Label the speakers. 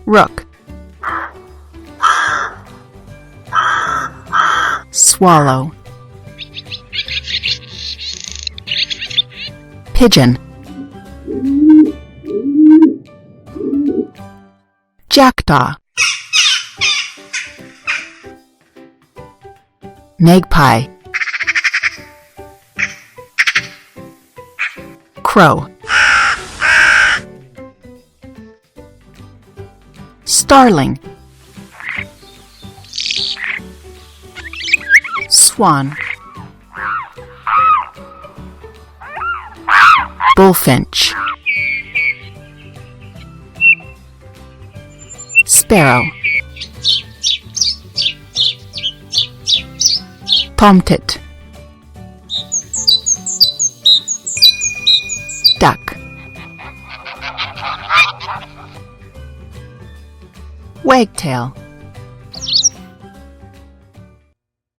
Speaker 1: Rook. Swallow. Pigeon. Jackdaw. Magpie. Crow. Starling. Swan. Bullfinch. Sparrow. Tomtit. Duck. Wagtail.